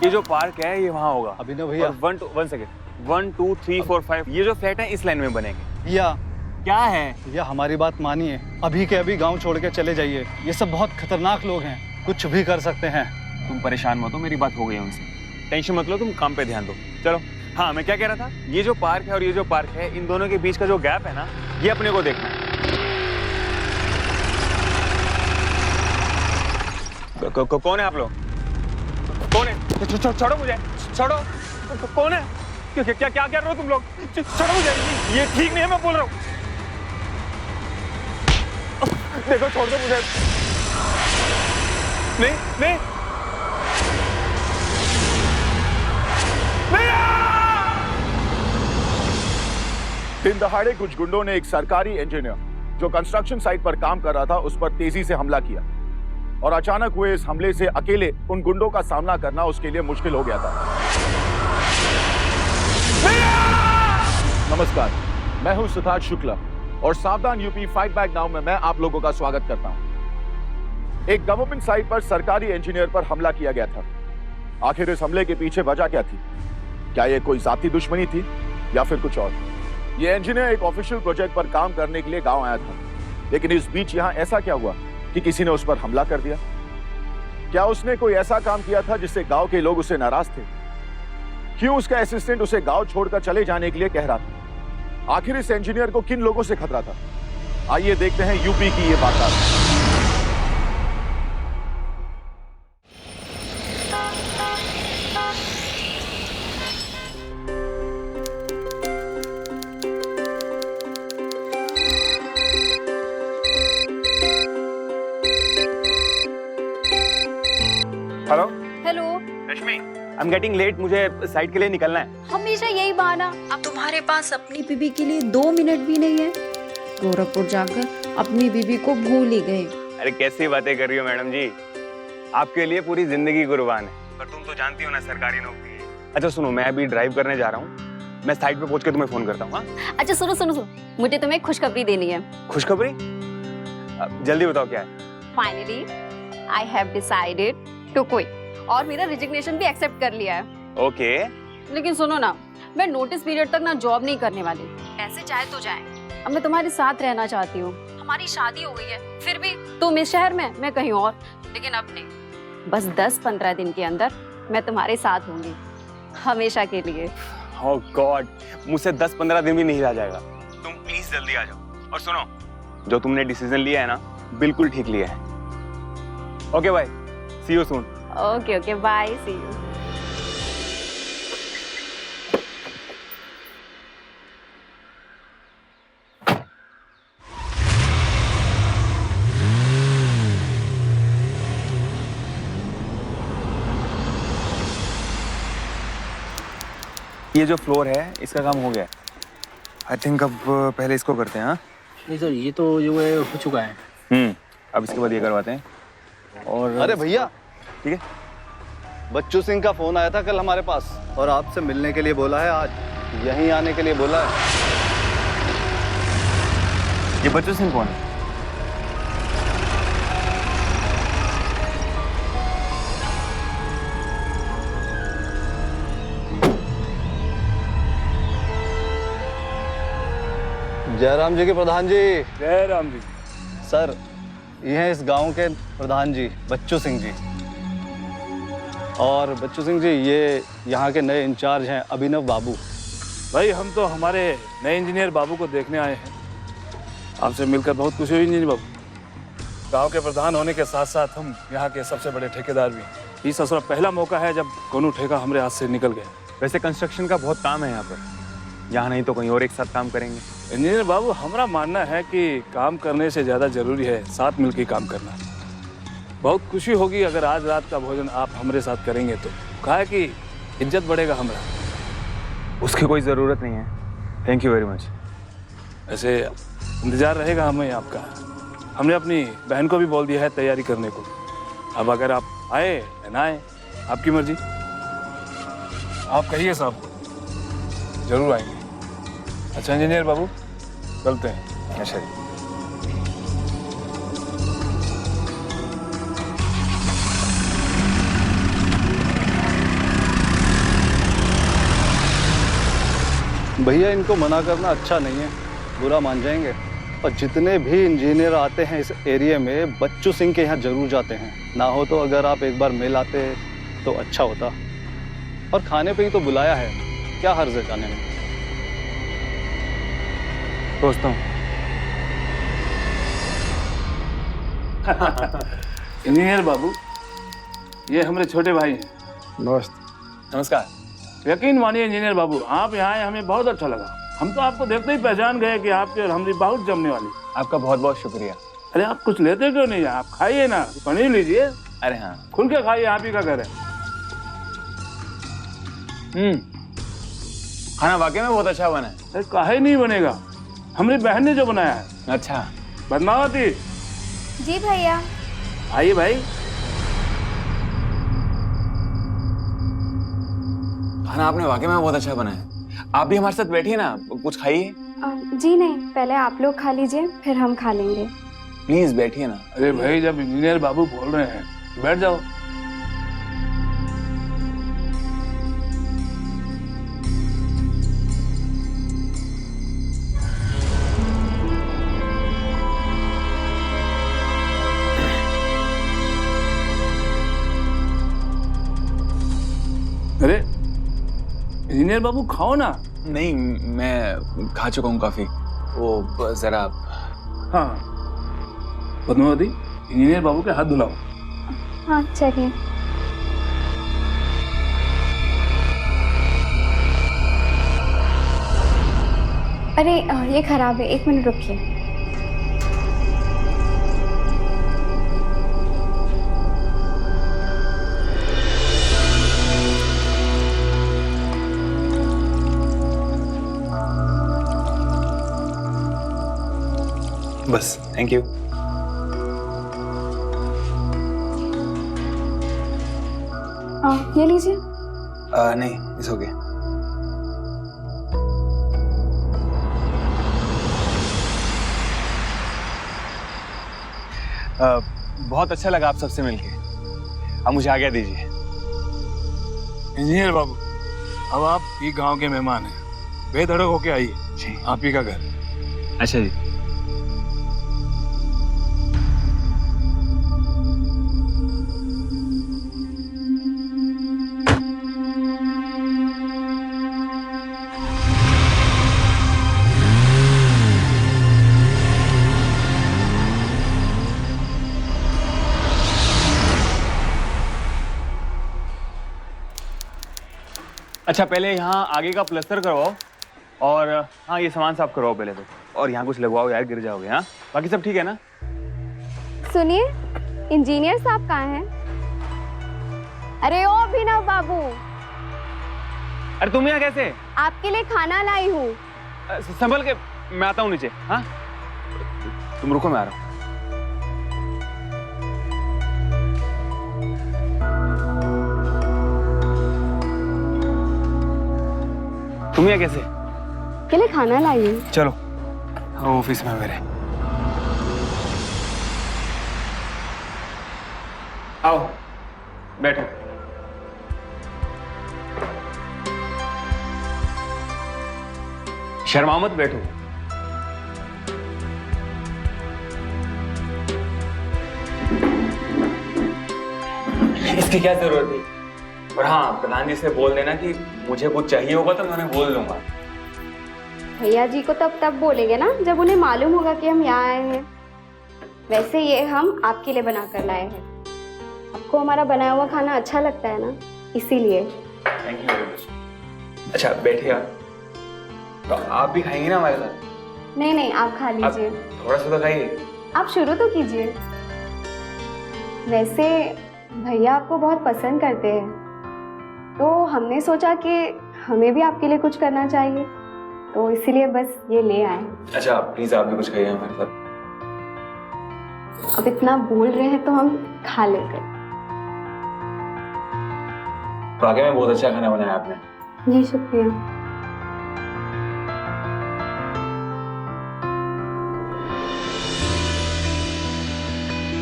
ये जो पार्क है ये वहाँ होगा। अभिनव भैया, 1 सेकेंड, 1 2 3 4 5 ये जो फ्लैट है इस लाइन में बनेंगे। या क्या है? या हमारी बात मानिए, अभी के अभी गांव छोड़ के चले जाइए। ये सब बहुत खतरनाक लोग हैं, कुछ भी कर सकते हैं। तुम परेशान मत हो, मेरी बात हो गई है उनसे, टेंशन मत लो, तुम काम पे ध्यान दो। चलो। हाँ, मैं क्या कह रहा था, ये जो पार्क है और ये जो पार्क है, इन दोनों के बीच का जो गैप है ना, ये अपने को देखना है। कौन है आप लोग? कौन है? छोड़ो मुझे, छोड़ो। कौन है? क्या क्या कर रहे हो तुम लोग? छोड़ो मुझे, ये ठीक नहीं है, मैं बोल रहा हूँ। देखो, छोड़ दो मुझे। नहीं नहीं दिन दहाड़े कुछ गुंडों ने एक सरकारी इंजीनियर जो कंस्ट्रक्शन साइट पर काम कर रहा था उस पर तेजी से हमला किया और अचानक हुए इस हमले से अकेले उन गुंडों का सामना करना उसके लिए मुश्किल हो गया था। नमस्कार, मैं हूं सिद्धार्थ शुक्ला और सावधान यूपी फाइट बैक नाउ में मैं आप लोगों का स्वागत करता हूं। एक गवर्नमेंट साइट पर सरकारी इंजीनियर पर हमला किया गया था। आखिर इस हमले के पीछे वजह क्या थी? क्या यह कोई जाती दुश्मनी थी या फिर कुछ और? यह इंजीनियर एक ऑफिशियल प्रोजेक्ट पर काम करने के लिए गांव आया था, लेकिन इस बीच यहां ऐसा क्या हुआ कि किसी ने उस पर हमला कर दिया? क्या उसने कोई ऐसा काम किया था जिससे गांव के लोग उससे नाराज थे? क्यों उसका असिस्टेंट उसे गांव छोड़कर चले जाने के लिए कह रहा था? आखिर इस इंजीनियर को किन लोगों से खतरा था? आइए देखते हैं यूपी की ये वारदात। Hello hello. Rashmi, I am getting late, मुझे साइट के लिए निकलना है। हमेशा यही बहाना। अब तुम्हारे पास अपनी बीबी के लिए 2 मिनट भी नहीं है। गोरखपुर जाकर अपनी बीबी को भूल ही गए। अरे कैसी बातें कर रही हो मैडम जी, आपके लिए पूरी जिंदगी कुर्बान है, पर तुम तो जानती हो ना सरकारी नौकरी है। अच्छा सुनो, मैं अभी ड्राइव करने जा रहा हूँ, मैं साइट पे पहुंच के तुम्हें फोन करता हूँ। अच्छा सुनो सुनो सुनो, मुझे तुम्हें खुशखबरी देनी है। खुशखबरी? जल्दी बताओ क्या है। Finally I have decided to quit और मेरा रिजिग्नेशन भी एक्सेप्ट कर लिया है। ओके। लेकिन सुनो ना, मैं नोटिस पीरियड तक ना जॉब नहीं करने वाली। ऐसे चाहे तो जाए, अब मैं तुम्हारे साथ रहना चाहती हूँ। हमारी शादी हो गई है, फिर भी तुम इस शहर में, मैं कहीं और। लेकिन अब नहीं, बस 10-15 दिन के अंदर मैं तुम्हारे साथ होंगी, हमेशा के लिए। ओह गॉड, मुझसे 10-15 दिन भी नहीं रह जाएगा। तुम प्लीज जल्दी आ जाओ। और सुनो, जो तुमने डिसीजन लिया है ना, बिल्कुल ठीक लिया है। Okay bye, see you soon. Okay okay, bye, see you. ये जो फ्लोर है इसका काम हो गया है। आई थिंक अब पहले इसको करते हैं। हाँ नहीं सर, ये तो जो है हो चुका है। अब इसके बाद ये करवाते हैं। और अरे भैया, ठीक है, बच्चू सिंह का फोन आया था कल हमारे पास और आपसे मिलने के लिए बोला है, आज यहीं आने के लिए बोला है। ये बच्चू सिंह कौन है? जयराम जी के प्रधान जी। जयराम जी। सर, ये हैं इस गांव के प्रधान जी, बच्चू सिंह जी। और बच्चू सिंह जी, ये यहाँ के नए इंचार्ज हैं, अभिनव बाबू। भाई हम तो हमारे नए इंजीनियर बाबू को देखने आए हैं। आपसे मिलकर बहुत खुशी हुई इंजीनियर बाबू। गांव के प्रधान होने के साथ साथ हम यहाँ के सबसे बड़े ठेकेदार भी हैं। इस असरा पहला मौका है जब दोनों ठेका हमारे हाथ से निकल गए। वैसे कंस्ट्रक्शन का बहुत काम है यहाँ पर, यहाँ नहीं तो कहीं और एक साथ काम करेंगे। इंजीनियर बाबू, हमारा मानना है कि काम करने से ज़्यादा जरूरी है साथ मिलकर काम करना। बहुत खुशी होगी अगर आज रात का भोजन आप हमारे साथ करेंगे तो, कहा है कि इज्जत बढ़ेगा हमारा। उसकी कोई ज़रूरत नहीं है, थैंक यू वेरी मच। ऐसे इंतज़ार रहेगा हमें आपका। हमने अपनी बहन को भी बोल दिया है तैयारी करने को। अब अगर आप आए या ना आए, आपकी मर्जी। आप कहिए साहब, जरूर आएंगे। अच्छा इंजीनियर बाबू, चलते हैं। अच्छा जी। भैया इनको मना करना अच्छा नहीं है, बुरा मान जाएंगे। और जितने भी इंजीनियर आते हैं इस एरिया में बच्चू सिंह के यहाँ जरूर जाते हैं। ना हो तो अगर आप एक बार मिल आते तो अच्छा होता। और खाने पे ही तो बुलाया है, क्या हर्ज है जाने में। दोस्तों इंजीनियर बाबू, ये हमारे छोटे भाई हैं। नमस्कार। यकीन मानिए इंजीनियर बाबू, आप यहाँ आए हमें बहुत अच्छा लगा। हम तो आपको देखते ही पहचान गए कि आपकी और हमारी बहुत जमने वाली। आपका बहुत बहुत शुक्रिया। अरे आप कुछ लेते क्यों नहीं? आप खाइए ना, पनीर लीजिए। अरे हाँ, खुल के खाइए, आप ही का घर है। खाना वाकई में बहुत अच्छा बना है। अरे काहे नहीं बनेगा, हमारी बहन ने जो बनाया है। अच्छा। बदमावती, जी भैया। आइए भाई। खाना आपने वाकई में बहुत अच्छा बनाया है। आप भी हमारे साथ बैठिए ना, कुछ खाइए। जी नहीं, पहले आप लोग खा लीजिए, फिर हम खा लेंगे। प्लीज बैठिए ना। अरे भाई, जब इंजीनियर बाबू बोल रहे हैं बैठ जाओ। अरे इंजीनियर बाबू खाओ ना। नहीं, मैं खा चुका हूँ काफी। वो जरा। हाँ पद्मावती, इंजीनियर बाबू के हाथ धुलाओ। हाँ चलिए। अरे ये खराब है, 1 मिनट रुकिए। बस, थैंक यू। ये लीजिए। नहीं, इट्स ओके। बहुत अच्छा लगा आप सबसे मिलके। अब मुझे आज्ञा दीजिए। इंजीनियर बाबू, अब आप ही गांव के मेहमान हैं, बेधड़क होके आइए। जी। आप ही का घर। अच्छा जी। अच्छा, पहले यहाँ आगे का प्लास्टर करवाओ और हाँ ये सामान साफ करवाओ पहले तो, और यहाँ कुछ लगवाओ यार, गिर जाओगे। हाँ बाकी सब ठीक है ना? सुनिए, इंजीनियर साहब कहाँ हैं? अरे ओ अभिनव बाबू, अरे तुम यहाँ कैसे? आपके लिए खाना लाई हूँ। संभल के, मैं आता हूँ नीचे। हाँ तुम रुको, मैं आ रहा हूँ। तुम यहाँ कैसे? के लिए खाना लाई हूँ। चलो ऑफिस में मेरे। आओ बैठो। शर्मा मत, बैठो। इसकी क्या जरूरत थी? और हाँ, प्रधान जी से बोल देना कि मुझे कुछ चाहिए होगा तो मैं उन्हें बोल दूंगा। भैया जी को तब बोलेंगे ना जब उन्हें मालूम होगा कि हम यहाँ आए हैं। वैसे ये हम आपके लिए बना कर लाए हैं। आपको हमारा बनाया हुआ खाना अच्छा लगता है ना, इसीलिए। Thank you very much. अच्छा बैठिए आप। तो आप भी खाएंगे ना हमारे साथ? नहीं नहीं, आप खा लीजिए। थोड़ा सा तो खाइए। आप शुरू तो कीजिए। वैसे भैया आपको बहुत पसंद करते हैं, तो हमने सोचा कि हमें भी आपके लिए कुछ करना चाहिए, तो इसीलिए बस ये ले आए। अच्छा प्लीज आप भी कुछ खाइए हमारे साथ। अब इतना बोल रहे हैं तो हम खा लेते हैं। वाकई में बहुत अच्छा खाना बनाया आपने। जी शुक्रिया।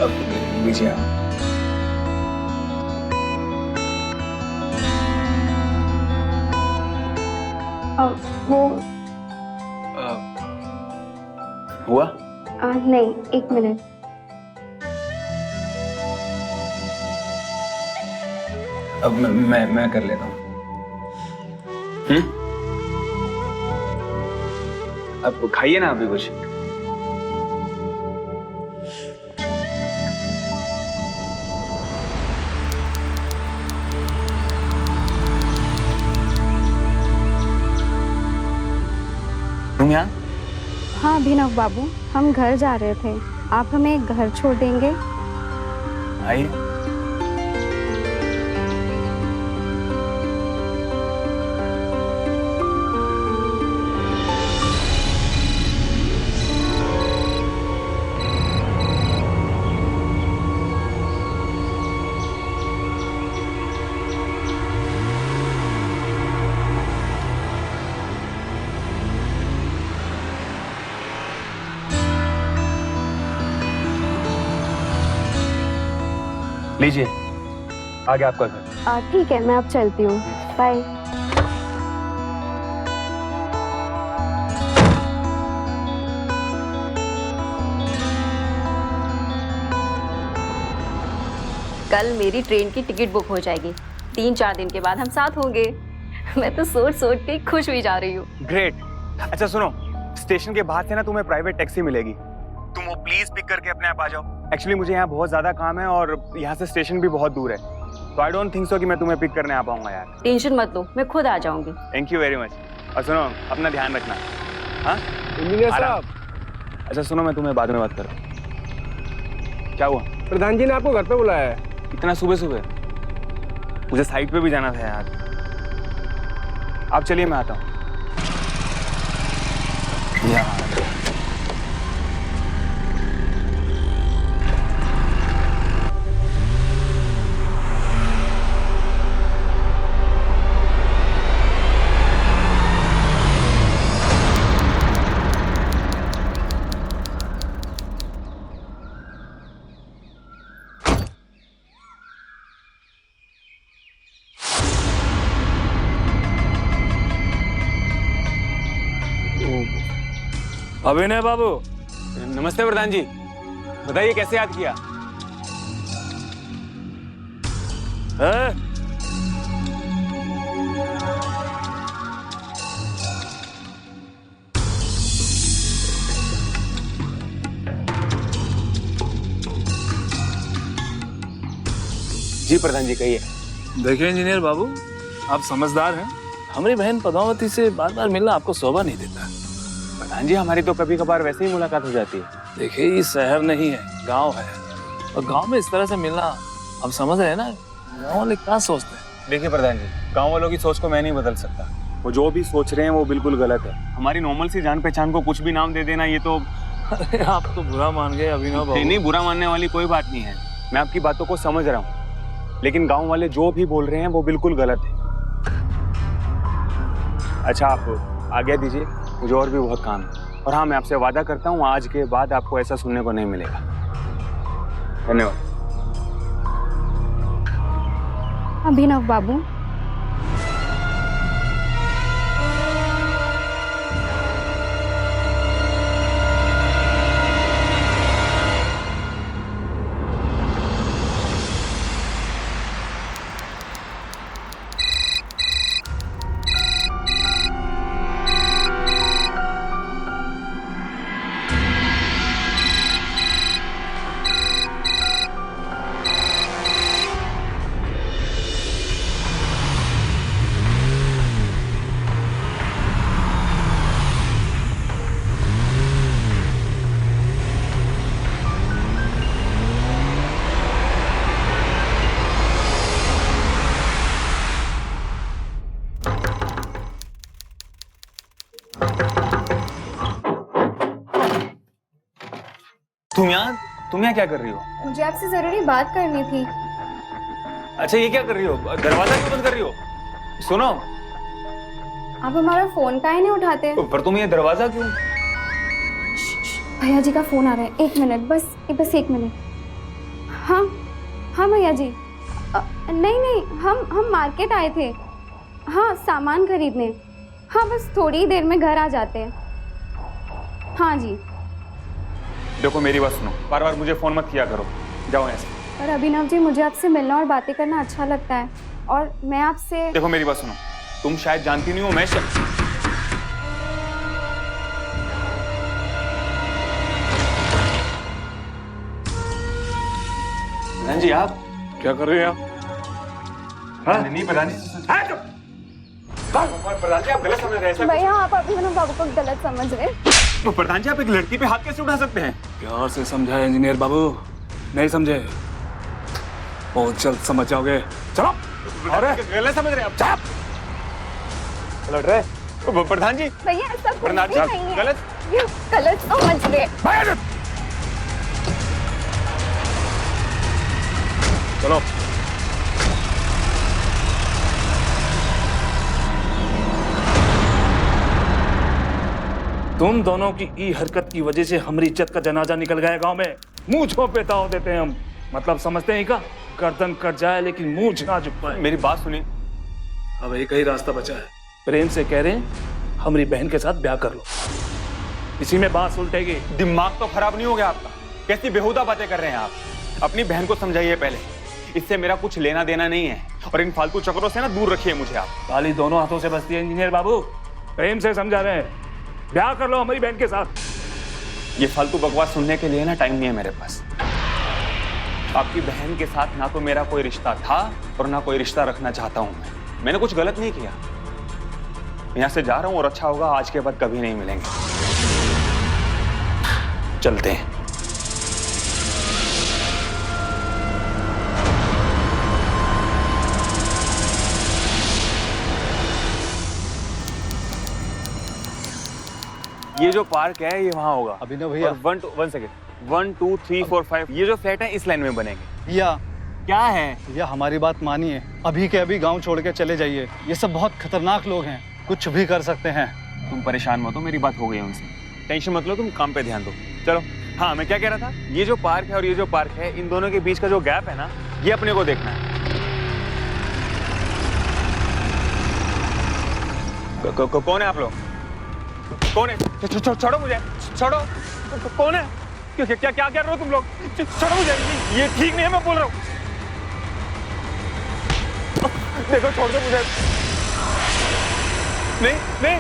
अब लीजिए आप। वो हुआ? नहीं, 1 मिनट। अब मैं कर लेता हूँ। अब खाइए ना अभी कुछ। तुम यहाँ? हाँ अभिनव बाबू, हम घर जा रहे थे, आप हमें घर छोड़ देंगे? आइए। लीजिए, आ गया आपका घर। ठीक है, मैं अब चलती हूँ, बाय। कल मेरी ट्रेन की टिकट बुक हो जाएगी। 3-4 दिन के बाद हम साथ होंगे। मैं तो सोच सोच के खुश हुई जा रही हूँ। ग्रेट। अच्छा सुनो, स्टेशन के बाहर से ना तुम्हें प्राइवेट टैक्सी मिलेगी, तुम वो प्लीज पिक करके अपने आप आ जाओ। एक्चुअली मुझे यहाँ बहुत ज्यादा काम है और यहाँ से स्टेशन भी बहुत दूर है, तो आई डोंट थिंक सो कि मैं तुम्हें पिक करने आ पाऊंगा यार। टेंशन मत लो, मैं खुद आ जाऊंगी। Thank you very much. और सुनो, अपना ध्यान रखना। हाँ इंजीनियर साहब। अच्छा सुनो, मैं तुम्हें बाद में बात करूँ। क्या हुआ? प्रधान जी ने आपको घर पे बुलाया है। इतना सुबह सुबह? मुझे साइट पे भी जाना था यार। आप चलिए, मैं आता हूँ। अभिनय बाबू। नमस्ते प्रधान जी, बताइए कैसे याद किया? है? जी प्रधान जी, कहिए। देखिए इंजीनियर बाबू, आप समझदार हैं। हमारी बहन पद्मावती से बार बार मिलना आपको शोभा नहीं देता। प्रधान जी, हमारी तो कभी कभार वैसे ही मुलाकात हो जाती है। देखिए ये शहर नहीं है, गांव है, और गांव में इस तरह से मिलना, आप समझ रहे हैं ना, गांव वाले क्या सोचते हैं। देखिए प्रधान जी, गांव वालों की सोच को मैं नहीं बदल सकता। वो जो भी सोच रहे हैं वो बिल्कुल गलत है। हमारी नॉर्मल सी जान पहचान को कुछ भी नाम दे देना, ये तो अरे आप तो बुरा मान गए अभिनव बाबू। नहीं, बुरा मानने वाली कोई बात नहीं है। मैं आपकी बातों को समझ रहा हूँ, लेकिन गांव वाले जो भी बोल रहे हैं वो बिल्कुल गलत है। अच्छा आप आज्ञा दीजिए, मुझे और भी बहुत काम है। और हाँ, मैं आपसे वादा करता हूँ आज के बाद आपको ऐसा सुनने को नहीं मिलेगा। धन्यवाद। अभिनव बाबू, तुम यहाँ क्या कर रही हो? मुझे आपसे जरूरी बात करनी थी। अच्छा ये क्या कर रही हो? दरवाजा क्यों बंद कर रही हो? सुनो, आप हमारा फोन काहे नहीं उठाते? पर तुम ये दरवाजा क्यों? भैया जी का फोन आ रहा है, 1 मिनट, बस 1 मिनट। हाँ हाँ भैया जी, नहीं हम मार्केट आए थे। हाँ, सामान खरीदने। हाँ, बस थोड़ी ही देर में घर आ जाते हैं। हाँ जी। देखो मेरी बात सुनो, बार बार मुझे फोन मत किया करो, जाओ ऐसे। पर अभिनव जी, मुझे आपसे मिलना और बातें करना अच्छा लगता है, और मैं आपसे। देखो मेरी बात सुनो, तुम शायद जानती नहीं हो मैं प्रधान जी आप क्या कर रहे हैं आप? हाँ? नहीं प्रधान जी, प्रधान जी आप गलत समझ रहे हैं। भैया, आप अभिनव बाबू को गलत समझ रहे हैं। तो प्रधान जी आप एक लड़की पे हाथ कैसे उठा सकते हैं? प्यार से समझाए इंजीनियर बाबू, नहीं समझे बहुत जल्द समझ जाओगे। चलो। अरे गलत समझ रहे हैं आप। चाप लड़ रहे। प्रधान जी, भैया ऐसा कुछ प्रधान भी जी नहीं है। गलत ये गलत समझ रहे हैं। चलो। तुम दोनों की ई हरकत की वजह से हमारी इज्जत का जनाजा निकल गया गांव में। मुंह छो पे ताव देते हैं हम, मतलब समझते हैं का गर्दन कट जाए लेकिन मुंह ना झुक पाए। मेरी बात सुनिए। अब एक ही रास्ता बचा है, प्रेम से कह रहे हैं हमारी बहन के साथ ब्याह कर लो, इसी में बात उल्टेगी। दिमाग तो खराब नहीं हो गया आपका? कैसी बेहुदा बातें कर रहे हैं आप? अपनी बहन को समझाइए पहले, इससे मेरा कुछ लेना देना नहीं है, और इन फालतू चक्करों से ना दूर रखिए मुझे आप। ताली दोनों हाथों से बजती है इंजीनियर बाबू, प्रेम से समझा रहे हैं, ब्याह कर लो हमारी बहन के साथ। ये फालतू बकवास सुनने के लिए ना टाइम नहीं है मेरे पास। आपकी बहन के साथ ना तो मेरा कोई रिश्ता था और ना कोई रिश्ता रखना चाहता हूं मैंने कुछ गलत नहीं किया। यहां से जा रहा हूं और अच्छा होगा आज के बाद कभी नहीं मिलेंगे। चलते हैं। ये जो पार्क है ये वहां होगा। अभिनव भैया, और 1 सेकेंड, 1 2 3 4 5 ये जो फ्लैट है इस लाइन में बनेंगे। भैया क्या है? भैया हमारी बात मानिए, अभी के अभी गांव छोड़ के चले जाइए। ये सब बहुत खतरनाक लोग हैं, कुछ भी कर सकते हैं। तुम परेशान मत हो, मेरी बात हो गई है उनसे, टेंशन मत लो, तुम काम पे ध्यान दो। चलो। हाँ, मैं क्या कह रहा था, ये जो पार्क है और ये जो पार्क है, इन दोनों के बीच का जो गैप है ना, ये अपने को देखना है। कौन है आप लोग? कौन है? छोड़ो मुझे, छोड़ो। कौन है? क्या क्या कर रहे हो तुम लोग? छोड़ो मुझे, ये ठीक नहीं है, मैं बोल रहा हूँ। देखो छोड़ दो मुझे। नहीं नहीं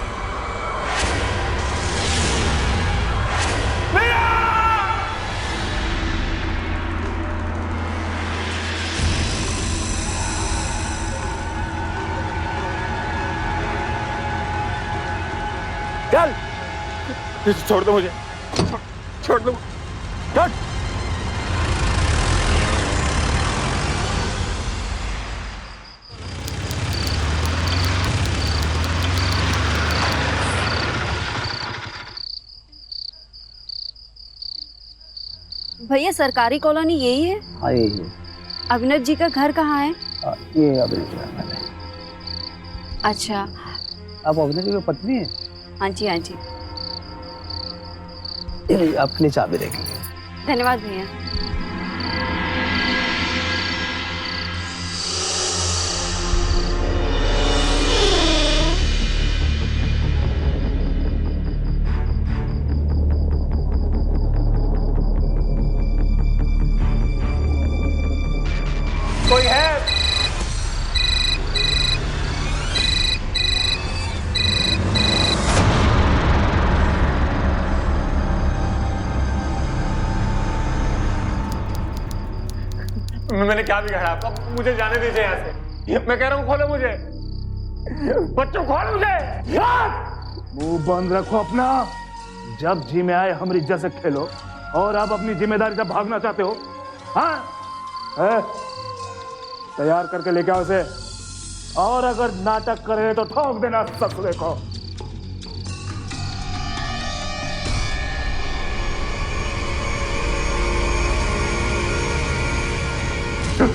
नहीं। चल, छोड़ दो मुझे, छोड़ दो। चल। भैया, सरकारी कॉलोनी यही है? हाँ यही है। अभिनव जी का घर कहाँ है? ये अभिनव जी। अच्छा। आप अभिनव जी की पत्नी है? हाँ जी, हाँ जी। आपके लिए चाबी देखेंगे। धन्यवाद भैया। कोई है? मैंने क्या बिगाड़ा आपका? मुझे जाने दीजिए यहाँ से। मैं कह रहा हूँ खोलो मुझे, बच्चों खोल मुझे। मुंह बंद रखो अपना। जब जी में आए हमारी इज्जत से खेलो और आप अपनी जिम्मेदारी से भागना चाहते हो। हाँ, तैयार करके लेके आओ उसे, और अगर नाटक करे तो ठोक देना ससुरे को।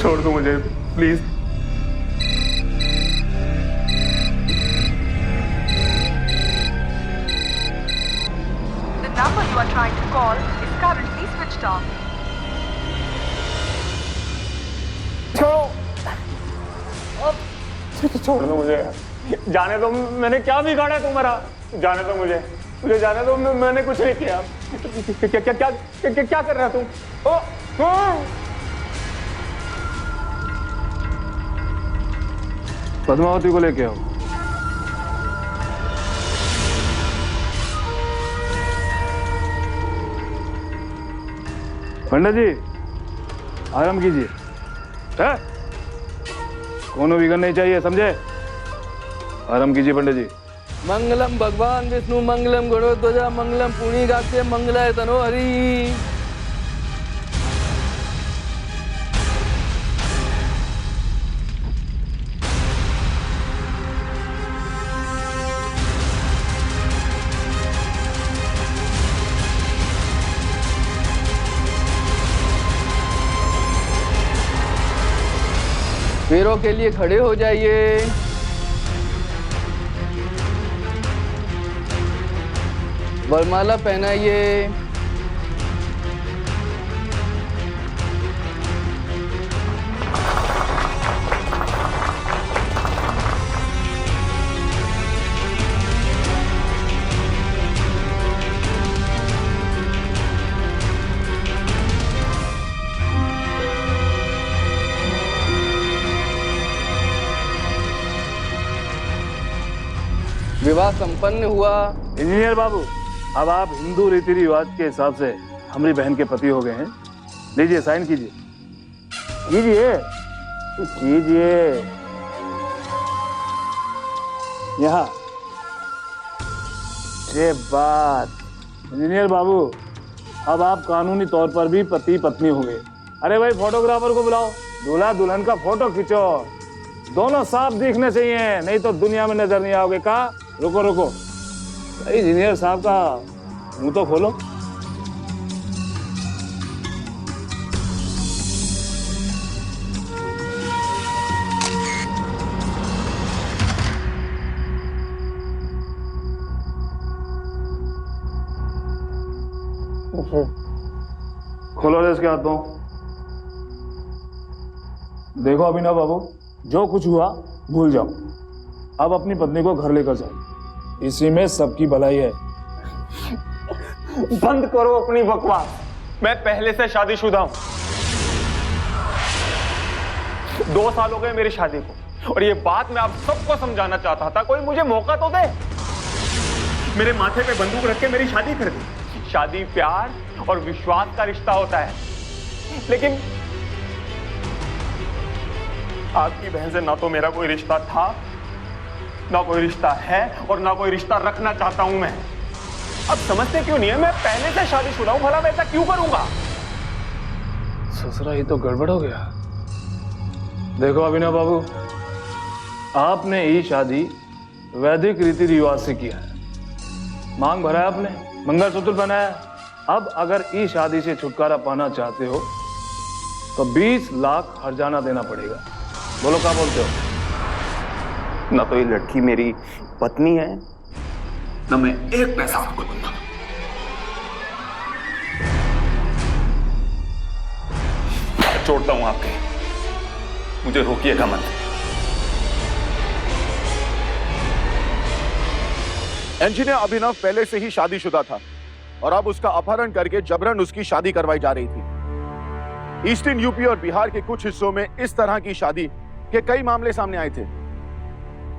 छोड़ दो मुझे please. The number you are trying to call is currently switched off. छोड़ो, छोड़ दो मुझे। जाने दो, मैंने क्या बिगाड़ा है तुम्हारा? जाने दो मुझे जाने दो, मैंने कुछ नहीं किया। क्या कर रहा तुम? पद्मावती को लेके आओ। पंडित जी आराम कीजिए, है? कोनो विघन नहीं चाहिए, समझे? आराम कीजिए पंडित जी। मंगलम भगवान विष्णु मंगलम गरुड़ध्वजा मंगलम पुण्यगात्रे मंगलाय तनो हरि। पैरों के लिए खड़े हो जाइए। वरमाला पहनाइए। विवाह संपन्न हुआ। इंजीनियर बाबू, अब आप हिंदू रीति रिवाज के हिसाब से हमारी बहन के पति हो गए हैं। लीजिए साइन कीजिए। कीजिए कीजिए। यहाँ ये बात। इंजीनियर बाबू, अब आप कानूनी तौर पर भी पति पत्नी हो गए। अरे भाई फोटोग्राफर को बुलाओ, दूल्हा दुल्हन का फोटो खींचो। दोनों साफ दिखने चाहिए, नहीं तो दुनिया में नजर नहीं आओगे। का रुको रुको, इंजीनियर साहब का मुंह तो खोलो। खोलो रे इसके हाथों। देखो अभिनव बाबू, जो कुछ हुआ भूल जाओ। अब अपनी पत्नी को घर लेकर जाओ, इसी में सबकी भलाई है। बंद करो अपनी बकवास। मैं पहले से शादीशुदा हूं। 2 साल हो गए मेरी शादी को, और ये बात मैं आप सबको समझाना चाहता था। कोई मुझे मौका तो दे। मेरे माथे पे बंदूक रख के मेरी शादी कर दी। शादी प्यार और विश्वास का रिश्ता होता है, लेकिन आपकी बहन से ना तो मेरा कोई रिश्ता था, ना कोई रिश्ता है, और ना कोई रिश्ता रखना चाहता हूं मैं। अब समझते क्यों नहीं है? मैं पहले से शादीशुदा हूं, भला मैं ऐसा क्यों करूंगा? ससुरा ही तो गड़बड़ हो गया। देखो अभिनव बाबू, आपने ये शादी वैदिक रीति रिवाज से किया है। मांग भरा है आपने, मंगलसूत्र पहनाया। अब अगर इस शादी से छुटकारा पाना चाहते हो तो 20 लाख हर्जाना देना पड़ेगा। बोलो क्या बोलते हो? ना तो ये लड़की मेरी पत्नी है, ना मैं एक पैसा आपको दूंगा। छोड़ता हूं आपके, मुझे रोकिएगा मत। इंजीनियर अभिनव पहले से ही शादीशुदा था और अब उसका अपहरण करके जबरन उसकी शादी करवाई जा रही थी। ईस्टर्न यूपी और बिहार के कुछ हिस्सों में इस तरह की शादी के कई मामले सामने आए थे।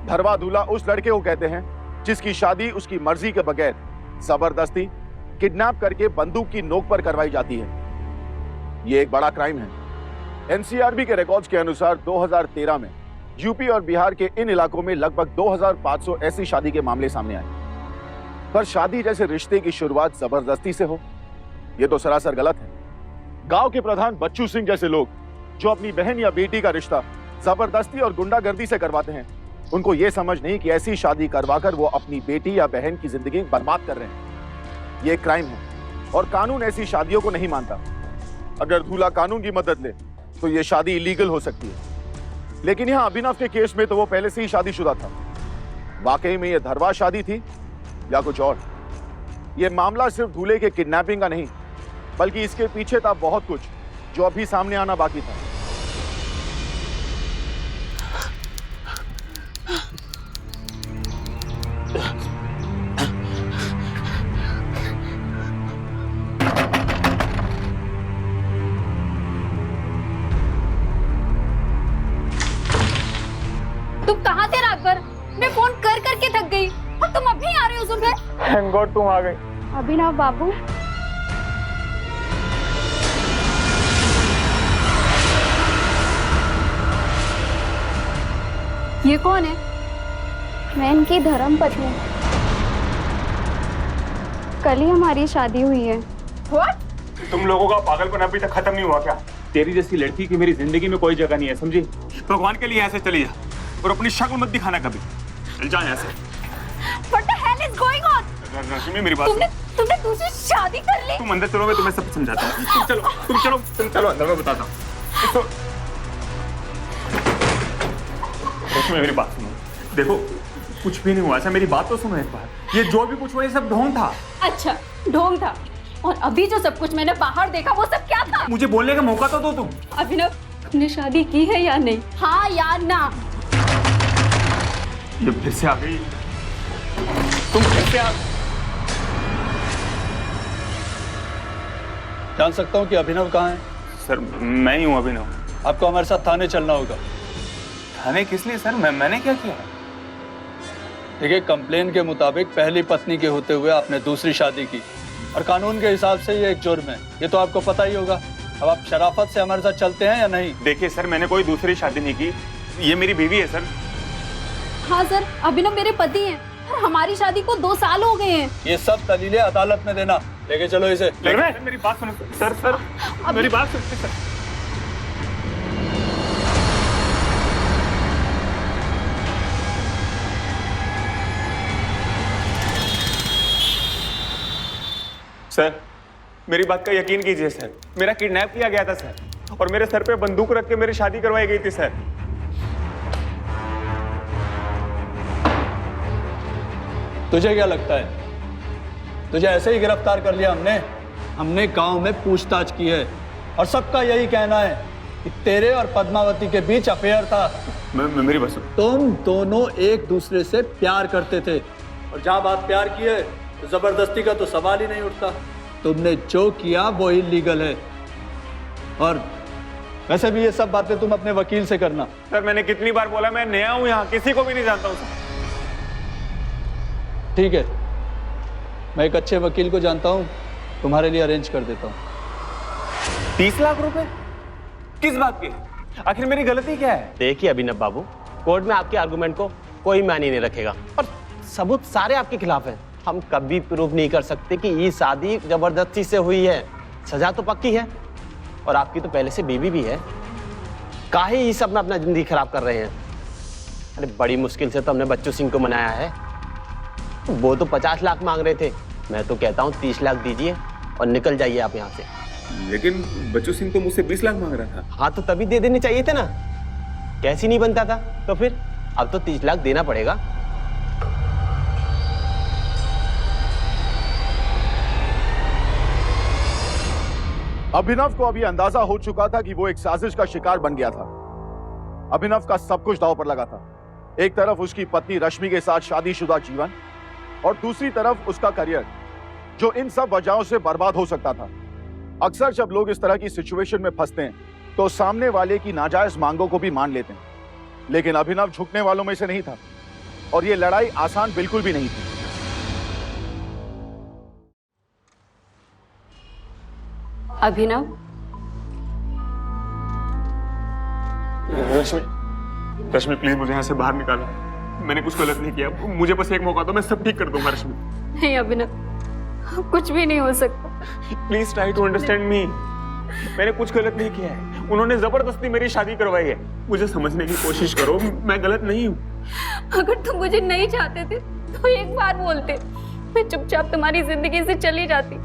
धरवा दूल्हा उस लड़के को कहते हैं जिसकी शादी उसकी मर्जी के बगैर जबरदस्ती किडनैप करके बंदूक की नोक पर करवाई जाती है। यह एक बड़ा क्राइम है। एनसीआरबी के रिकॉर्ड्स के अनुसार 2013 में यूपी और बिहार के इन इलाकों में लगभग 2500 ऐसी शादी के मामले सामने आए। पर शादी जैसे रिश्ते की शुरुआत जबरदस्ती से हो, यह तो सरासर गलत है। गांव के प्रधान बच्चू सिंह जैसे लोग जो अपनी बहन या बेटी का रिश्ता जबरदस्ती और गुंडागर्दी से करवाते हैं, उनको यह समझ नहीं कि ऐसी शादी करवाकर वो अपनी बेटी या बहन की जिंदगी बर्बाद कर रहे हैं। यह क्राइम है और कानून ऐसी शादियों को नहीं मानता। अगर दूल्हा कानून की मदद ले तो यह शादी इलीगल हो सकती है। लेकिन यहां अभिनव के केस में तो वो पहले से ही शादीशुदा था। वाकई में यह धरवा शादी थी या कुछ और? यह मामला सिर्फ दूल्हे के किडनैपिंग का नहीं, बल्कि इसके पीछे था बहुत कुछ जो अभी सामने आना बाकी था। तुम कहाँ थे रात भर? मैं फोन कर करके थक गई और तुम अभी आ रहे हो सुबह? थैंक गॉड तुम आ गई। अभिनव बाबू, ये कौन है? मैं इनकी धर्म पत्नी। कल ही हमारी शादी हुई है। What? तुम लोगों का पागलपन अभी तक खत्म नहीं हुआ क्या? तेरी जैसी लड़की की मेरी जिंदगी में कोई जगह नहीं है, समझी? भगवान के लिए ऐसे चली जा और अपनी शक्ल मत दिखाना कभी। चल जा यहाँ से। What the hell is going on? रश्मि मेरी बात तुमने दूसरी शादी कर ली? तुम अंदर चलो, मैं तुम्हें सब समझाता हूँ। तुम चलो अंदर, मैं बताता हूँ। रश्मि मेरी बात सुनो, देखो कुछ भी नहीं हुआ ऐसा, मेरी बात तो सुनो एक बार। ये जो भी कुछ हुआ ये सब ढोंग था। अच्छा, ढोंग था। और अभी जो सब कुछ मैंने बाहर देखा वो सब क्या था? मुझे बोलने का मौका तो दो तुम। अभिनव, तुमने शादी की है या नहीं? हाँ या ना? ये फिर से आ गई, तुम फिर से आ। जान सकता हूँ कि अभिनव कहाँ है? सर मैं ही हूँ अभिनव। आपको हमारे साथ थाने चलना होगा। थाने किस लिए सर? मैंने क्या किया? देखिए, कंप्लेन के मुताबिक पहली पत्नी के होते हुए आपने दूसरी शादी की और कानून के हिसाब से ये एक जुर्म है, ये तो आपको पता ही होगा। अब आप शराफत से हमारे साथ चलते हैं या नहीं? देखिए सर, मैंने कोई दूसरी शादी नहीं की, ये मेरी बीवी है सर। हाँ सर, अभिनव मेरे पति हैं और हमारी शादी को 2 साल हो गए हैं। ये सब दलीलें अदालत में देना। लेके चलो इसे। मेरी बात सुनो सर, मेरी बात सुनो सर। सर मेरी बात का यकीन कीजिए सर, मेरा किडनैप किया गया था सर और मेरे सर पे बंदूक रख के मेरी शादी करवाई गई थी सर। तुझे क्या लगता है? तुझे ऐसे ही गिरफ्तार कर लिया हमने गांव में पूछताछ की है और सबका यही कहना है कि तेरे और पद्मावती के बीच अफेयर था। मेरी बात सुनो। तुम दोनों एक दूसरे से प्यार करते थे और जहां बात प्यार की है तो जबरदस्ती का तो सवाल ही नहीं उठता। तुमने जो किया वो इलीगल है और वैसे भी ये सब बातें तुम अपने वकील से करना। सर मैंने कितनी बार बोला मैं नया हूं यहाँ, किसी को भी नहीं जानता हूँ सर। ठीक है, मैं एक अच्छे वकील को जानता हूँ, तुम्हारे लिए अरेंज कर देता हूँ। 30 लाख रुपए? किस बात के? आखिर मेरी गलती क्या है? देखिए अभिनव बाबू, कोर्ट में आपके आर्गुमेंट को कोई मायने नहीं रखेगा और सबूत सारे आपके खिलाफ हैं। हम कभी प्रूव नहीं कर सकते कि ये शादी जबरदस्ती से हुई है। सजा तो पक्की है और आपकी तो पहले से बीवी भी है। काहे ये सब में अपना जिंदगी खराब कर रहे हैं? अरे बड़ी मुश्किल से तो हमने बच्चू सिंह को मनाया है। वो तो 50 लाख मांग रहे थे, मैं तो कहता हूँ 30 लाख दीजिए और निकल जाइए आप यहाँ से। लेकिन बच्चू सिंह तो मुझसे 20 लाख मांग रहा था। हाँ तो तभी दे देने चाहिए थे ना, कैसी नहीं बनता था? तो फिर अब तो 30 लाख देना पड़ेगा। अभिनव को अभी अंदाजा हो चुका था कि वो एक साजिश का शिकार बन गया था। अभिनव का सब कुछ दांव पर लगा था। एक तरफ उसकी पत्नी रश्मि के साथ शादीशुदा जीवन और दूसरी तरफ उसका करियर, जो इन सब वजहों से बर्बाद हो सकता था। अक्सर जब लोग इस तरह की सिचुएशन में फंसते हैं तो सामने वाले की नाजायज मांगों को भी मान लेते हैं, लेकिन अभिनव झुकने वालों में से नहीं था और ये लड़ाई आसान बिल्कुल भी नहीं थी। अभिनव, रश्मि प्लीज मुझे यहाँ से बाहर निकालो। मैंने कुछ गलत नहीं किया, मुझे बस एक मौका दो, मैं सब ठीक कर दूंगा। रश्मि नहीं अभिनव, कुछ भी नहीं हो सकता। Please try to understand me. मैंने कुछ गलत नहीं किया है, उन्होंने जबरदस्ती मेरी शादी करवाई है। मुझे समझने की कोशिश करो, मैं गलत नहीं हूँ। अगर तुम मुझे नहीं चाहते थे तो एक बार बोलते, मैं चुपचाप तुम्हारी जिंदगी से चली जाती।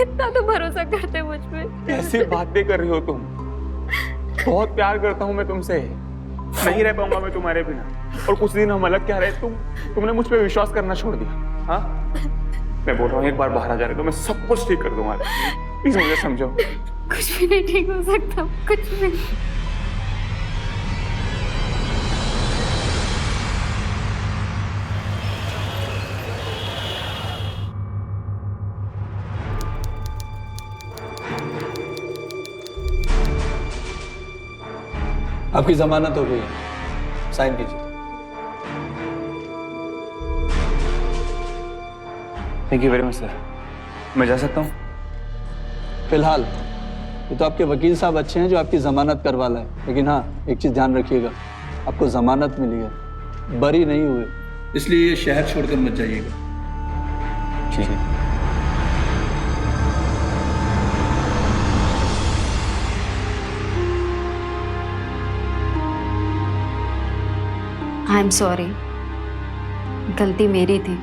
इतना तो भरोसा करते मुझ पे। कैसी बातें कर रही हो तुम? बहुत प्यार करता हूँ मैं तुमसे, नहीं रह पाऊंगा मैं तुम्हारे बिना। और कुछ दिन हम अलग क्या रहे, तुमने मुझ पे विश्वास करना छोड़ दिया। हाँ मैं बोल रहा हूँ एक बार बाहर आ जा रहे तो मैं सब कुछ ठीक कर दूंगा। प्लीज मुझे समझो। कुछ भी नहीं ठीक हो सकता, कुछ भी। आपकी जमानत हो गई है, साइन कीजिए। Thank you very much sir. मैं जा सकता हूँ? फिलहाल ये तो आपके वकील साहब अच्छे हैं जो आपकी जमानत करवा लाए, लेकिन हाँ एक चीज ध्यान रखिएगा, आपको जमानत मिली है, बरी नहीं हुए, इसलिए ये शहर छोड़कर मत जाइएगा। ठीक है। आई एम सॉरी, गलती मेरी थी,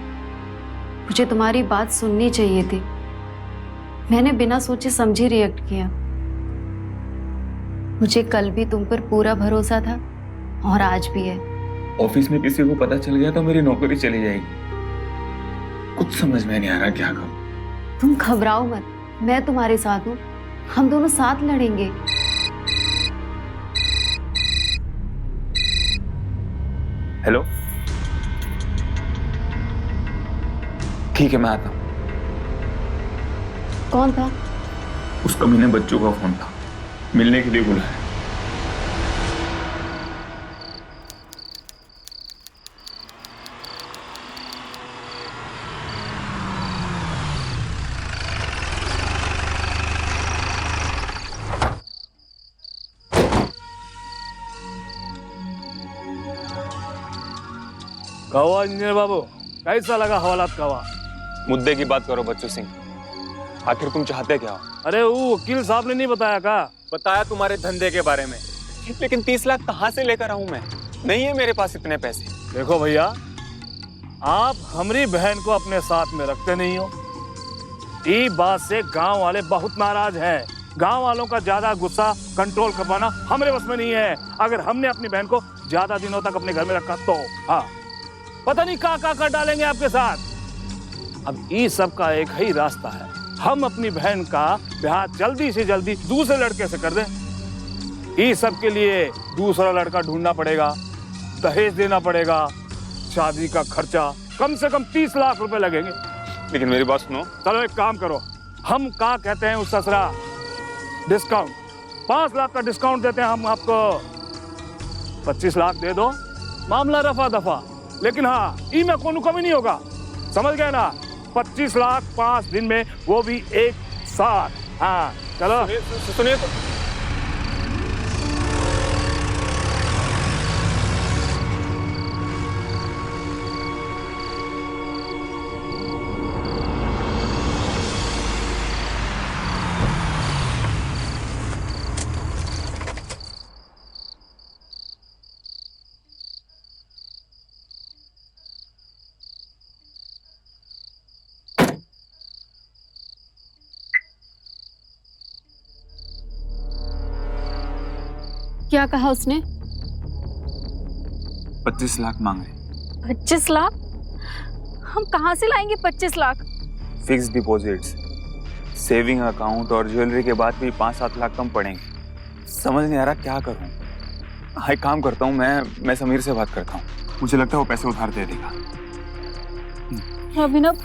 मुझे तुम्हारी बात सुननी चाहिए थी, मैंने बिना सोचे समझे रिएक्ट किया। मुझे कल भी तुम पर पूरा भरोसा था और आज भी है। ऑफिस में किसी को पता चल गया तो मेरी नौकरी चली जाएगी। कुछ समझ में नहीं आ रहा क्या करूं। तुम घबराओ मत, मैं तुम्हारे साथ हूँ, हम दोनों साथ लड़ेंगे। हेलो, ठीक है मैं आता हूँ। कौन था? उस कमीने बच्चों का फोन था, मिलने के लिए बुलाया। कहो इंजीनियर बाबू, कैसा लगा हवालात कवा? मुद्दे की बात करो बच्चू सिंह, आखिर तुम चाहते क्या हो? अरे वो वकील साहब ने नहीं बताया का? बताया तुम्हारे धंधे के बारे में, लेकिन 30 लाख कहाँ से लेकर आऊं मैं? नहीं है मेरे पास इतने पैसे। देखो भैया, आप हमारी बहन को अपने साथ में रखते नहीं हो, ये बात से गांव वाले बहुत नाराज हैं। गांव वालों का ज्यादा गुस्सा कंट्रोल कर पाना हमारे बस में नहीं है। अगर हमने अपनी बहन को ज्यादा दिनों तक अपने घर में रखा तो हाँ, पता नहीं क्या कर डालेंगे आपके साथ। अब ये सब का एक ही रास्ता है, हम अपनी बहन का ब्याह जल्दी से जल्दी दूसरे लड़के से कर दें। ये सब के लिए दूसरा लड़का ढूंढना पड़ेगा, दहेज देना पड़ेगा, शादी का खर्चा कम से कम 30 लाख रुपए लगेंगे। लेकिन मेरी बात सुनो। चलो एक काम करो, हम क्या कहते हैं उस ससरा, डिस्काउंट 5 लाख का डिस्काउंट देते हैं हम आपको। 25 लाख दे दो, मामला रफा दफा। लेकिन हाँ, ई में कोनो कमी नहीं होगा, समझ गए ना? 25 लाख 5 दिन में, वो भी एक साथ। हाँ चलो सुनिए तो। क्या कहा उसने? 25 लाख मांग रहे। 25 लाख? हम कहाँ से लाएंगे 25 lakh? Fix deposits, saving account और ज्वेलरी के बाद भी 5-7 लाख कम पड़ेंगे। समझ नहीं आ रहा क्या करूं। हाँ, एक काम करता हूं, मैं समीर से बात करता हूं, मुझे लगता है वो पैसे उधार दे देगा। अभिनव,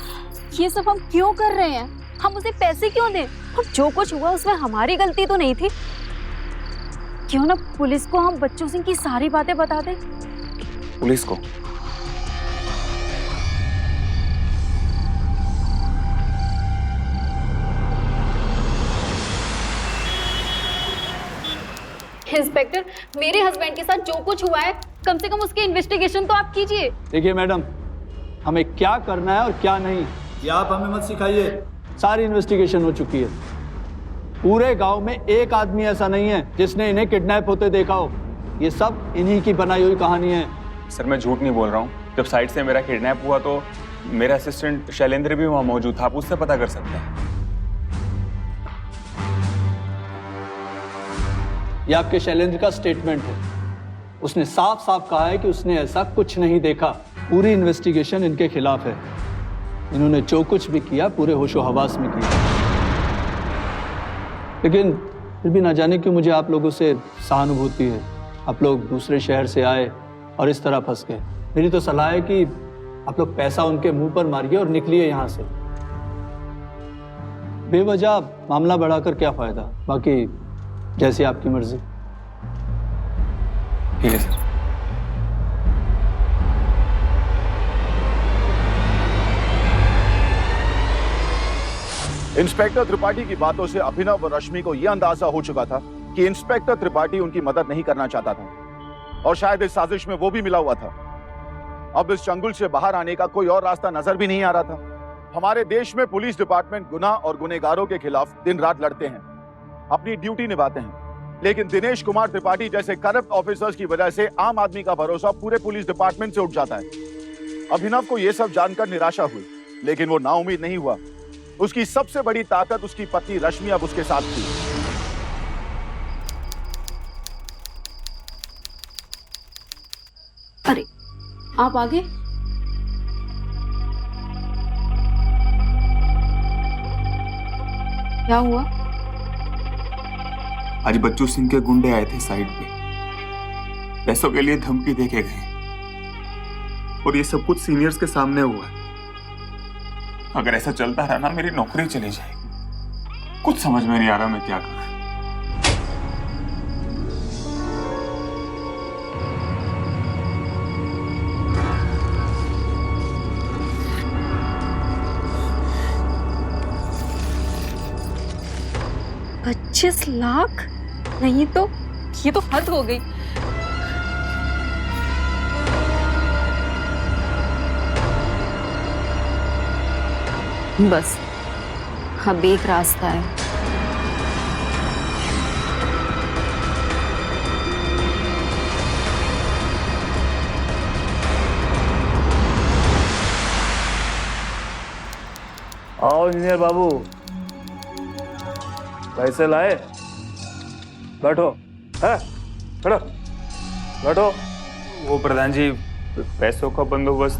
ये सब हम क्यों कर रहे हैं? हम उसे पैसे क्यों दें? अब जो कुछ हुआ उसमें हमारी गलती तो नहीं थी। क्यों ना पुलिस को हम बच्चू सिंह की सारी बातें बता दें? पुलिस को? इंस्पेक्टर, मेरे हस्बैंड के साथ जो कुछ हुआ है, कम से कम उसकी इन्वेस्टिगेशन तो आप कीजिए। देखिए मैडम, हमें क्या करना है और क्या नहीं, ये आप हमें मत सिखाइए। सारी इन्वेस्टिगेशन हो चुकी है। पूरे गांव में एक आदमी ऐसा नहीं है जिसने इन्हें किडनैप होते देखा हो। ये सब इन्हीं की बनाई हुई कहानी है। सर मैं झूठ नहीं बोल रहा हूँ, जब साइड से मेरा किडनैप हुआ तो मेरा असिस्टेंट शैलेंद्र भी वहाँ मौजूद था, आप उससे पता कर सकते हैं। ये आपके शैलेंद्र का स्टेटमेंट है, उसने साफ साफ कहा है कि उसने ऐसा कुछ नहीं देखा। पूरी इन्वेस्टिगेशन इनके खिलाफ है, इन्होंने जो कुछ भी किया पूरे होशो हवास में किया। लेकिन फिर भी ना जाने क्यों मुझे आप लोगों से सहानुभूति है। आप लोग दूसरे शहर से आए और इस तरह फंस गए। मेरी तो सलाह है कि आप लोग पैसा उनके मुंह पर मारिए और निकलिए यहाँ से। बेवजह मामला बढ़ाकर क्या फायदा। बाकी जैसी आपकी मर्जी। ठीक है सर। इंस्पेक्टर त्रिपाठी की बातों से अभिनव और रश्मि को यह अंदाजा हो चुका था कि इंस्पेक्टर त्रिपाठी उनकी मदद नहीं करना चाहता था और शायद इस साजिश में वो भी मिला हुआ था। अब इस चंगुल से बाहर आने का कोई और रास्ता नजर भी नहीं आ रहा था। हमारे देश में पुलिस डिपार्टमेंट गुनाह और गुनहगारों के खिलाफ दिन रात लड़ते हैं, अपनी ड्यूटी निभाते हैं, लेकिन दिनेश कुमार त्रिपाठी जैसे करप्ट ऑफिसर्स की वजह से आम आदमी का भरोसा पूरे पुलिस डिपार्टमेंट से उठ जाता है। अभिनव को यह सब जानकर निराशा हुई, लेकिन वो नाउम्मीद नहीं हुआ। उसकी सबसे बड़ी ताकत उसकी पत्नी रश्मि अब उसके साथ थी। अरे आप आगे? क्या हुआ? आज बच्चू सिंह के गुंडे आए थे साइड पे, पैसों के लिए धमकी देके गए और ये सब कुछ सीनियर्स के सामने हुआ है। अगर ऐसा चलता रहा ना, मेरी नौकरी चली जाएगी। कुछ समझ में नहीं आ रहा मैं क्या करूं। $25 लाख? नहीं तो ये तो हद हो गई। बस अब एक रास्ता है। आओ इंजीनियर बाबू, पैसे लाए? बैठो। है बैठो बैठो। वो प्रधान जी, पैसों का बंदोबस्त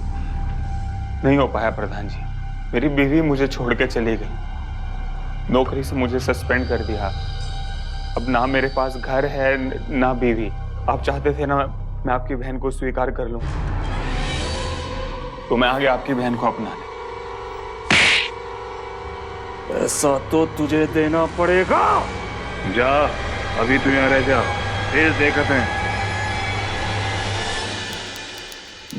नहीं हो पाया प्रधान जी। मेरी बीवी मुझे छोड़ के चली गई, नौकरी से मुझे सस्पेंड कर दिया। अब ना मेरे पास घर है ना बीवी। आप चाहते थे ना मैं आपकी बहन को स्वीकार कर लूं, तो मैं आगे आपकी बहन को अपनाने। ऐसा तो तुझे देना पड़ेगा। जा, अभी तू यहाँ रह जा, फिर देखते हैं।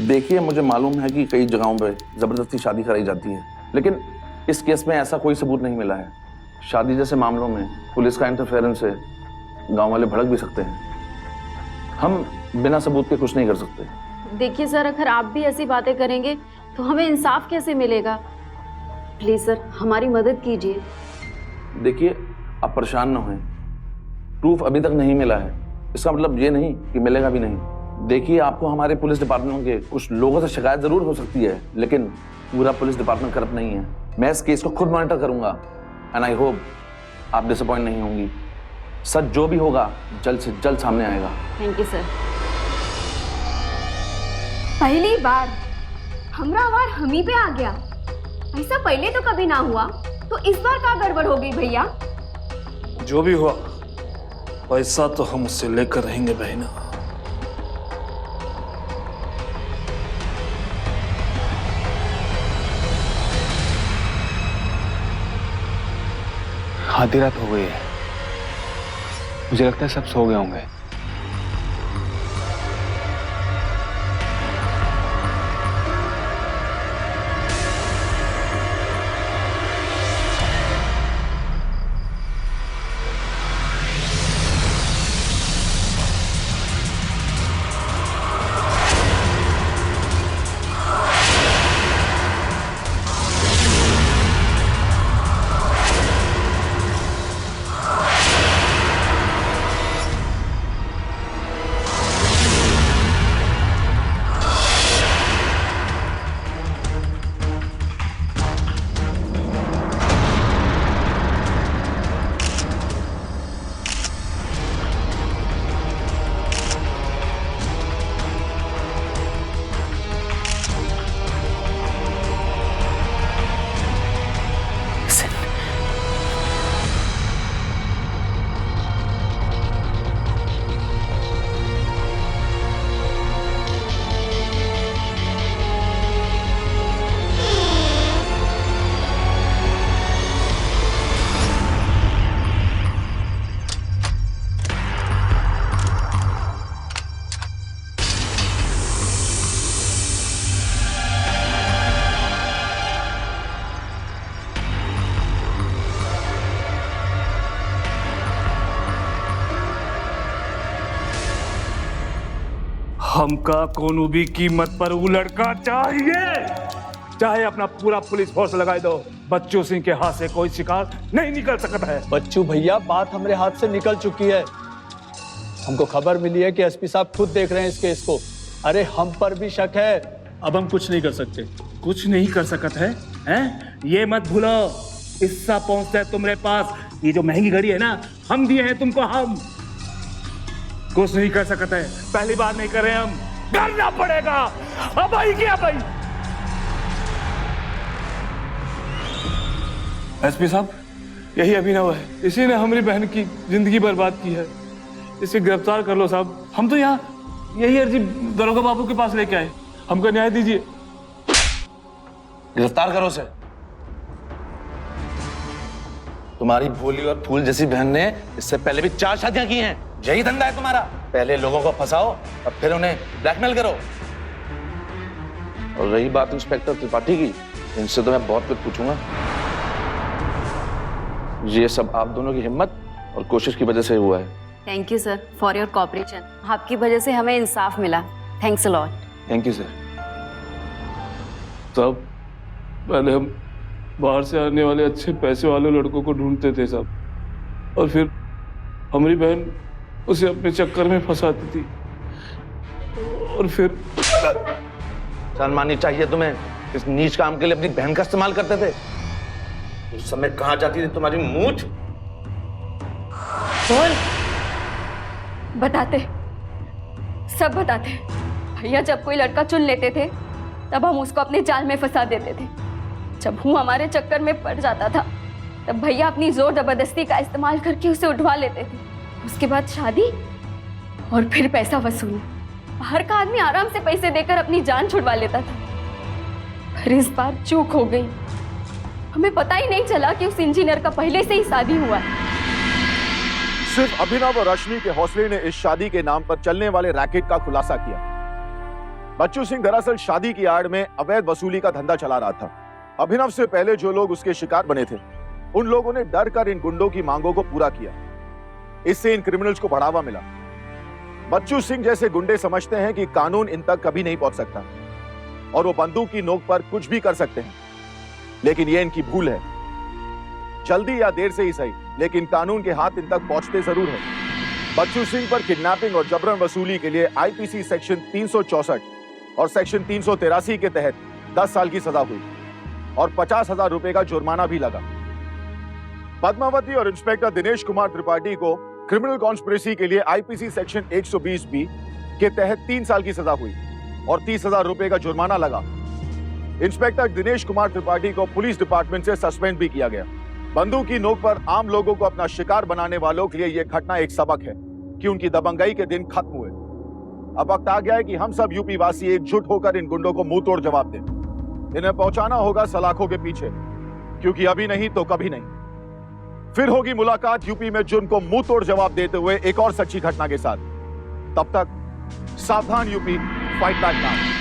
देखिए, मुझे मालूम है कि कई जगहों पे जबरदस्ती शादी कराई जाती है, लेकिन इस केस में ऐसा कोई सबूत नहीं मिला है। शादी जैसे मामलों में पुलिस का इंटरफेरेंस से गांव वाले भड़क भी सकते हैं। हम बिना सबूत के कुछ नहीं कर सकते। देखिए सर, अगर आप भी ऐसी बातें करेंगे तो हमें इंसाफ कैसे मिलेगा? प्लीज सर, हमारी मदद कीजिए। देखिए, आप परेशान ना हों, प्रूफ अभी तक नहीं मिला है, इसका मतलब ये नहीं कि मिलेगा भी नहीं। देखिए, आपको हमारे पुलिस डिपार्टमेंट के कुछ लोगों से शिकायत जरूर हो सकती है, लेकिन पूरा पुलिस डिपार्टमेंट करप्ट नहीं है। मैं इस केस को खुद मॉनिटर करूंगा एंड आई होप आप डिसअपॉइंट नहीं होंगी। सच जो भी होगा जल्द से जल्द सामने आएगा। Thank you sir. पहली बार हमरा वार हम ही पे आ गया। ऐसा पहले तो कभी ना हुआ, तो इस बार क्या गड़बड़ हो गई भैया? जो भी हुआ, पैसा तो हम उससे लेकर रहेंगे बहना। आधी रात हो गई है, मुझे लगता है सब सो गए होंगे। हमका कोनो भी कीमत पर वो लड़का चाहिए, चाहे अपना पूरा पुलिस फोर्स लगाए दो। बच्चू सिंह के हाथ से कोई शिकार नहीं निकल सकता है। बच्चू भैया, बात हमारे हाथ से निकल चुकी है। हमको खबर मिली है कि एसपी साहब खुद देख रहे हैं इस केस को। अरे हम पर भी शक है। अब हम कुछ नहीं कर सकते। कुछ नहीं कर सकते हैं? ये मत भूलो, हिस्सा पहुंचता है तुम्हारे पास। ये जो महंगी घड़ी है ना, हम दिए हैं तुमको। हम कुछ नहीं कर सकते हैं, पहली बार नहीं कर रहे, हम करना पड़ेगा। अब आई क्या भाई? एसपी साहब, यही अभिनव है, इसी ने हमारी बहन की जिंदगी बर्बाद की है। इसे गिरफ्तार कर लो साहब। हम तो यहाँ यही अर्जी दरोगा बाबू के पास लेके आए, हमको न्याय दीजिए। गिरफ्तार करो उसे। तुम्हारी भोली और फूल जैसी बहन ने इससे पहले भी 4 शादियां की हैं। यही धंधा है तुम्हारा, पहले लोगों को फंसाओ और फिर उन्हें ब्लैकमेल करो। और रही बात इंस्पेक्टर त्रिपाठी की, इनसे तो मैं बहुत कुछ पूछूंगा। ये सब आप दोनों की हिम्मत और कोशिश की वजह से हुआ है। Thank you sir for your cooperation. आपकी वजह से हमें इंसाफ मिला। Thanks a lot. Thank you sir. साहब, पहले हम बाहर से आने वाले अच्छे पैसे वाले लड़कों को ढूंढते थे साहब, और फिर हमारी बहन उसे अपने चक्कर में फंसाती थी, और फिर शर्म आनी चाहिए तुम्हें। इस नीच काम के लिए अपनी बहन का इस्तेमाल करते थे। उस समय कहाँ जाती थी तुम्हारी मूंछ? बोल, बताते, सब बताते। भैया जब कोई लड़का चुन लेते थे तब हम उसको अपने जाल में फंसा देते थे। जब वो हमारे चक्कर में पड़ जाता था तब भैया अपनी जोर जबरदस्ती का इस्तेमाल करके उसे उठवा लेते थे। उसके बाद शादी और फिर पैसा वसूली। बाहर का आदमी आराम से पैसे देकर अपनी जान छुड़वा लेता था, पर इस बार चूक हो गई। हमें पता ही नहीं चला कि उस इंजीनियर का पहले से ही शादी हुआ है। सिर्फ अभिनव और रश्मि के हौसले ने इस शादी के नाम पर चलने वाले रैकेट का खुलासा किया। बच्चू सिंह दरअसल शादी की आड़ में अवैध वसूली का धंधा चला रहा था। अभिनव से पहले जो लोग उसके शिकार बने थे, उन लोगों ने डर कर इन गुंडों की मांगों को पूरा किया। इससे इन क्रिमिनल्स को बढ़ावा मिला। बच्चू सिंह जैसे गुंडे समझते हैं कि कानून इन तक कभी नहीं पहुंच सकता और वो बंदूक की नोक पर कुछ भी कर सकते हैं, लेकिन ये इनकी भूल है। जल्दी या देर से ही सही, लेकिन कानून के हाथ इन तक पहुंचते जरूर है। बच्चू सिंह पर किडनैपिंग और जबरन वसूली के लिए आईपीसी सेक्शन 364 और सेक्शन 383 के तहत 10 साल की सजा हुई और 50,000 रुपए का जुर्माना भी लगा। पद्मावती और इंस्पेक्टर दिनेश कुमार त्रिपाठी को क्रिमिनल कॉन्स्पिरेसी के लिए आईपीसी सेक्शन 120 बी के तहत 3 साल की सजा हुई और 30,000 रुपए का जुर्माना लगा। इंस्पेक्टर दिनेश कुमार त्रिपाठी को पुलिस डिपार्टमेंट से सस्पेंड भी किया गया। बंदूक की नोक पर आम लोगों को अपना शिकार बनाने वालों के लिए यह घटना एक सबक है कि उनकी दबंगई के दिन खत्म हुए। अब वक्त आ गया है कि हम सब यूपी वासी एकजुट होकर इन गुंडों को मुंह तोड़ जवाब दें। इन्हें पहुंचाना होगा सलाखों के पीछे, क्योंकि अभी नहीं तो कभी नहीं। फिर होगी मुलाकात यूपी में जुर्म को मुंह तोड़ जवाब देते हुए एक और सच्ची घटना के साथ। तब तक सावधान यूपी, फाइट बैक नाउ।